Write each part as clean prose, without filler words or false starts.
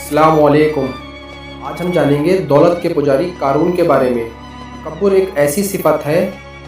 अस्सलाम वालेकुम। आज हम जानेंगे दौलत के पुजारी कारून के बारे में। तकब्बुर एक ऐसी सिफत है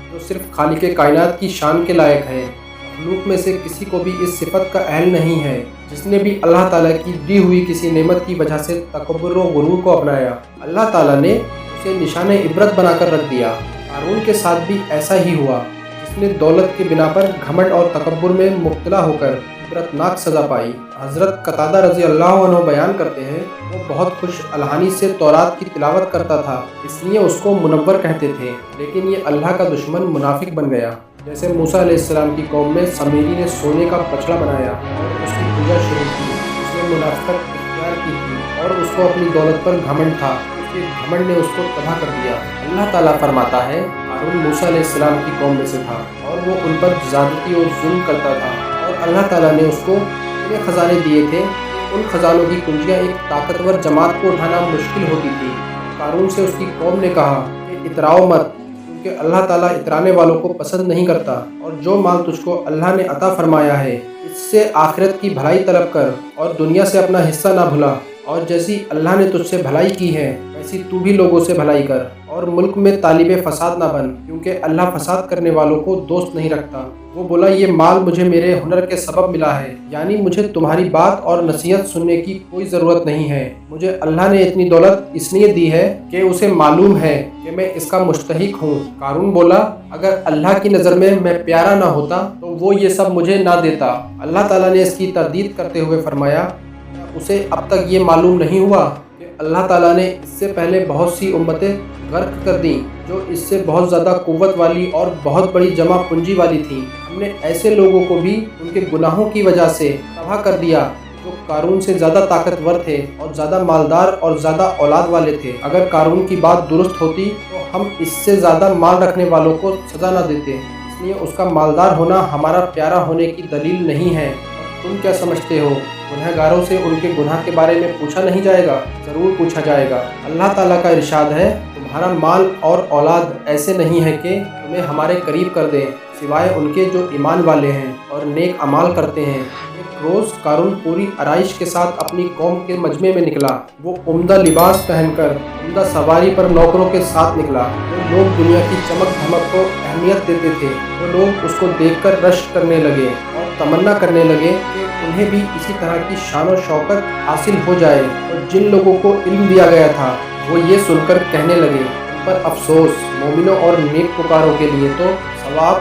जो सिर्फ खालिक कायनात की शान के लायक है। मखलूक में से किसी को भी इस सिफत का अहल नहीं है। जिसने भी अल्लाह ताला की दी हुई किसी नेमत की वजह से तकब्बुर व गुरूर को अपनाया, अल्लाह ताला ने उसे निशान इबरत बनाकर रख दिया। कारून के साथ भी ऐसा ही हुआ। जिसने दौलत के बिना पर घमंड और तकब्बुर में मुब्तला होकर इबरतनाक सज़ा पाई। हज़रत कतादा रज़ी अल्लाह अन्हु बयान करते हैं, वो बहुत खुश अलहानी से तौरात की तिलावत करता था, इसलिए उसको मुनव्वर कहते थे। लेकिन ये अल्लाह का दुश्मन मुनाफिक बन गया। जैसे मूसा अलैहिस्सलाम की कौम में समीरी ने सोने का पछड़ा बनाया और उसकी पूजा शुरू की। उसने मुनाफिकत इख्तियार की थी और उसको अपनी दौलत पर घमंड था। उसके घमंड ने उसको तबाह कर दिया। अल्लाह ताला फरमाता है, कारून मूसा अलैहिस्सलाम की कौम में से था और वो उन पर ज़्यादती और जुल्म करता था। और अल्लाह ताला ने उसको इतने ख़जाने दिए थे, उन ख़जानों की कुंजियाँ एक ताकतवर जमात को उठाना मुश्किल होती थी। कारून से उसकी कौम ने कहा कि इतराओ मत, क्योंकि अल्लाह ताला इतराने वालों को पसंद नहीं करता। और जो माल तुझको अल्लाह ने अता फरमाया है, इससे आखिरत की भलाई तलब कर और दुनिया से अपना हिस्सा ना भुला। और जैसी अल्लाह ने तुझसे भलाई की है, वैसी तू भी लोगों से भलाई कर। और मुल्क में तालिबे फसाद ना बन, क्योंकि अल्लाह फसाद करने वालों को दोस्त नहीं रखता। वो बोला, ये माल मुझे मेरे हुनर के सबब मिला है, यानी मुझे तुम्हारी बात और नसीहत सुनने की कोई ज़रूरत नहीं है। मुझे अल्लाह ने इतनी दौलत इसलिए दी है कि उसे मालूम है कि मैं इसका मुस्तहिक हूँ। कारून बोला, अगर अल्लाह की नज़र में मैं प्यारा ना होता तो वो ये सब मुझे ना देता। अल्लाह ताला ने इसकी तरदीद करते हुए फरमाया, उसे अब तक ये मालूम नहीं हुआ कि अल्लाह ताला ने इससे पहले बहुत सी उम्मतें गर्क कर दी जो इससे बहुत ज़्यादा क़ुव्वत वाली और बहुत बड़ी जमा पूंजी वाली थी। हमने ऐसे लोगों को भी उनके गुनाहों की वजह से तबाह कर दिया जो कारून से ज़्यादा ताकतवर थे और ज़्यादा मालदार और ज़्यादा औलाद वाले थे। अगर कारून की बात दुरुस्त होती तो हम इससे ज़्यादा माल रखने वालों को सज़ा न देते। इसलिए उसका मालदार होना हमारा प्यारा होने की दलील नहीं है। तुम क्या समझते हो, गुनहगारों से उनके गुनाह के बारे में पूछा नहीं जाएगा? ज़रूर पूछा जाएगा। अल्लाह ताला का इरशाद है, तुम्हारा माल और औलाद ऐसे नहीं है कि तुम्हें हमारे करीब कर दें, सिवाय उनके जो ईमान वाले हैं और नेक अमाल करते हैं। एक रोज़ कारून पूरी आराइश के साथ अपनी कौम के मजमे में निकला। वो उम्दा लिबास पहनकर उम्दा सवारी पर नौकरों के साथ निकला। जो लोग दुनिया की चमक धमक को अहमियत देते थे, वो लोग उसको देखकर रश्क करने लगे और तमन्ना करने लगे कि उन्हें भी इसी तरह की शान और शौकत हासिल हो जाए। और जिन लोगों को इल्म दिया गया था, वो ये सुनकर कहने लगे, पर अफसोस, मोमिनों और नेक पुकारों के लिए तो सवाब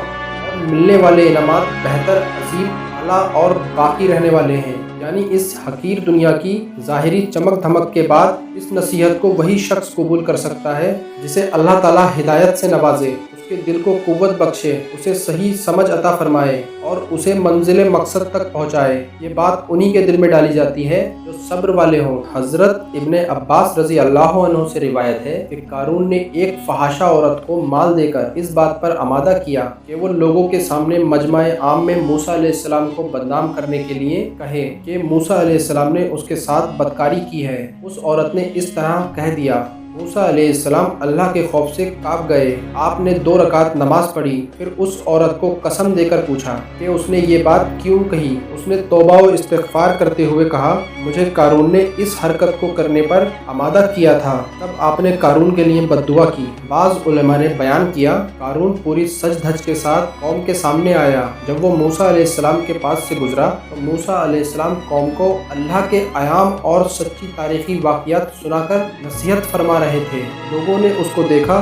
और मिलने वाले इनामात बेहतर, अजीम, आला और बाकी रहने वाले हैं। यानी इस हकीर दुनिया की ज़ाहिरी चमक धमक के बाद इस नसीहत को वही शख्स कबूल कर सकता है जिसे अल्लाह ताला हिदायत से नवाजे, उसके दिल को कुव्वत बख्शे, उसे सही समझ अता फरमाए और उसे मंजिल मकसद तक पहुँचाए। ये बात उन्हीं के दिल में डाली जाती है जो सब्र वाले हों। हज़रत इब्ने अब्बास रज़ी अल्लाह अन्हु से रिवायत है कि कारून ने एक फहाशा औरत को माल देकर इस बात पर आमादा किया कि वो लोगों के सामने मजमा-ए आम में मूसा अलैहिस्सलाम को बदनाम करने के लिए कहे कि मूसा अलैहिस्सलाम ने उसके साथ बदकारी की है। उस औरत ने इस तरह कह दिया, मूसा अलैहिस्सलाम अल्लाह के खौफ से काँप गए। आपने 2 रकात नमाज पढ़ी। फिर उस औरत को कसम देकर पूछा कि उसने ये बात क्यों कही। उसने तौबा व इस्तिग़फ़ार करते हुए कहा, मुझे कारून ने इस हरकत को करने पर आमादा किया था। तब आपने कारून के लिए बद्दुआ की। बाज़ उलमा ने बयान किया, कारून पूरी सज धज के साथ कौम के सामने आया। जब वो मूसा अलैहिस्सलाम के पास से गुजरा तो मूसा अलैहिस्सलाम कौम को अल्लाह के आयाम और सच्ची तारीख़ी वाक़ियात सुनाकर नसीहत फरमा रहे थे। लोगों ने उसको देखा,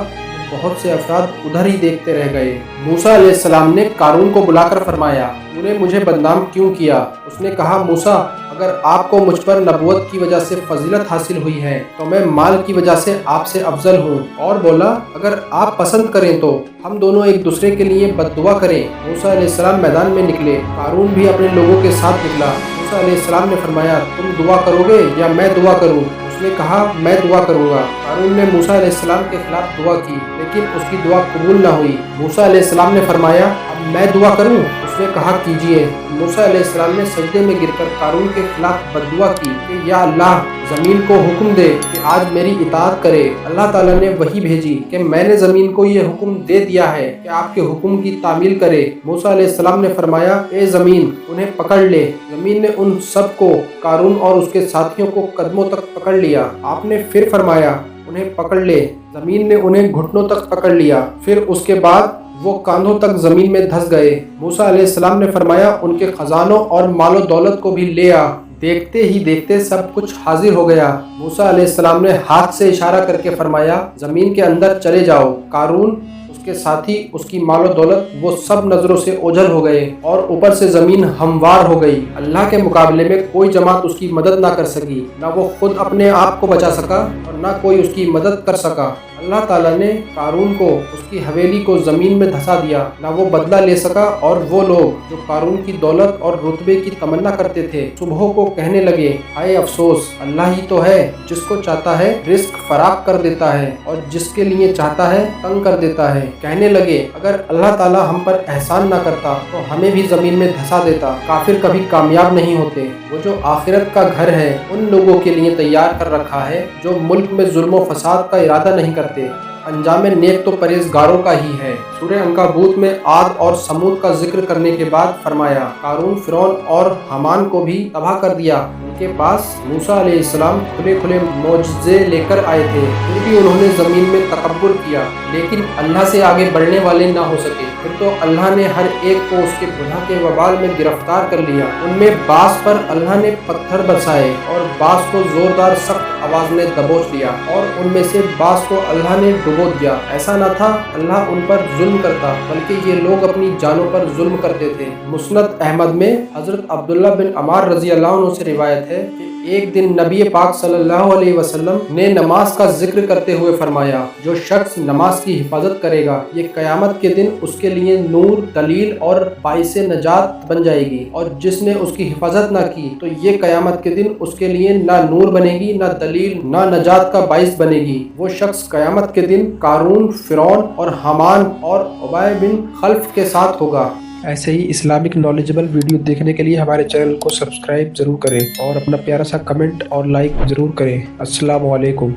बहुत से अफराद उधर ही देखते रह गए। मूसा अलैहिस्सलाम ने कारून को बुलाकर फरमाया, तूने मुझे बदनाम क्यों किया? उसने कहा, मूसा, अगर आपको मुझ पर नबूवत की वजह से फजीलत हासिल हुई है तो मैं माल की वजह से आपसे अफजल हूँ। और बोला, अगर आप पसंद करें तो हम दोनों एक दूसरे के लिए बद्दुआ करें। मूसा अलैहिस्सलाम मैदान में निकले। कारून भी अपने लोगों के साथ निकला। मूसा अलैहिस्सलाम ने फरमाया, तुम दुआ करोगे या मैं दुआ करूँ? उसने कहा, मैं दुआ करूँगा। कारून ने मूसा अलैहिस्सलाम के खिलाफ दुआ की, लेकिन उसकी दुआ कबूल न हुई। मूसा अलैहिस्सलाम ने फरमाया, अब मैं दुआ करूँ? उसने कहा, कीजिए। मूसा अलैहिस्सलाम ने सजदे में गिरकर कारून के खिलाफ बद्दुआ की कि या अल्लाह, ज़मीन को हुक्म दे कि आज मेरी इताअत करे। अल्लाह ताला ने वही भेजी कि मैंने ज़मीन को ये हुक्म दे दिया है कि आपके हुक्म की तामील करे। मूसा अलैहिस्सलाम ने फरमाया, ए ज़मीन उन्हें पकड़ ले। ज़मीन ने उन सब को, कारून और उसके साथियों को कदमों तक पकड़ लिया। आपने फिर फरमाया, उन्हें पकड़ ले। ज़मीन ने उन्हें घुटनों तक पकड़ लिया। फिर उसके बाद वो कांधों तक ज़मीन में धंस गए। मूसा अलैहिस्सलाम ने फरमाया, उनके खजानों और मालो दौलत को भी ले आ। देखते ही देखते सब कुछ हाजिर हो गया। मूसा अलैहिस्सलाम ने हाथ से इशारा करके फरमाया, ज़मीन के अंदर चले जाओ। कारून, उसके साथी, उसकी मालो दौलत, वो सब नजरों से ओझल हो गए और ऊपर से ज़मीन हमवार हो गई। अल्लाह के मुकाबले में कोई जमात उसकी मदद ना कर सकी। ना वो खुद अपने आप को बचा सका और ना कोई उसकी मदद कर सका। अल्लाह ताला ने कारून को, उसकी हवेली को ज़मीन में धंसा दिया। ना वो बदला ले सका और वो लोग जो कारून की दौलत और रुतबे की तमन्ना करते थे, सुबह को कहने लगे, हाय अफसोस, अल्लाह ही तो है जिसको चाहता है रिस्क फराग कर देता है और जिसके लिए चाहता है तंग कर देता है। कहने लगे, अगर अल्लाह ताला हम पर एहसान ना करता तो हमें भी ज़मीन में धंसा देता। काफिर कभी कामयाब नहीं होते। वो जो आखिरत का घर है उन लोगों के लिए तैयार कर रखा है जो मुल्क में जुल्म व फसाद का इरादा नहीं करते। अंजाम नेक तो परहेजगारों का ही है। सूरह अंकाबूत में आद और समूद का जिक्र करने के बाद फरमाया, कारून, फिरौन और हामान को भी तबाह कर दिया। उनके पास मूसा अलैहिस्सलाम खुले खुले मौजज़े लेकर आए थे, फिर भी उन्होंने ज़मीन में तकब्बुर किया, लेकिन अल्लाह से आगे बढ़ने वाले ना हो सके। फिर तो अल्लाह ने हर एक को उसके गुनाह के वबाल में गिरफ्तार कर लिया। उनमें बास पर अल्लाह ने पत्थर बरसाए और बास को जोरदार सख्त आवाज में दबोच लिया और उनमें से बास को अल्लाह ने डुबो दिया। ऐसा न था अल्लाह उन पर जुल्म करता, बल्कि ये लोग अपनी जानों पर जुल्म करते थे। मुस्नद अहमद में हजरत अब्दुल्ला बिन अमार रजी अल्लाह अन्हु से रिवायत है कि एक दिन नबी पाक सल्लल्लाहु अलैहि वसल्लम ने नमाज का जिक्र करते हुए फरमाया, जो शख्स नमाज की हिफाजत करेगा ये क़यामत के दिन उसके लिए नूर, दलील और बाइस नजात बन जाएगी, और जिसने उसकी हिफाजत ना की तो ये क़यामत के दिन उसके लिए ना नूर बनेगी, ना दलील, ना नजात का बाइस बनेगी। वो शख्स क़यामत के दिन कारून, फिरौन और हामान और उबय बिन खल्फ के साथ होगा। ऐसे ही इस्लामिक नॉलेजेबल वीडियो देखने के लिए हमारे चैनल को सब्सक्राइब जरूर करें और अपना प्यारा सा कमेंट और लाइक जरूर करें। अस्सलाम वालेकुम।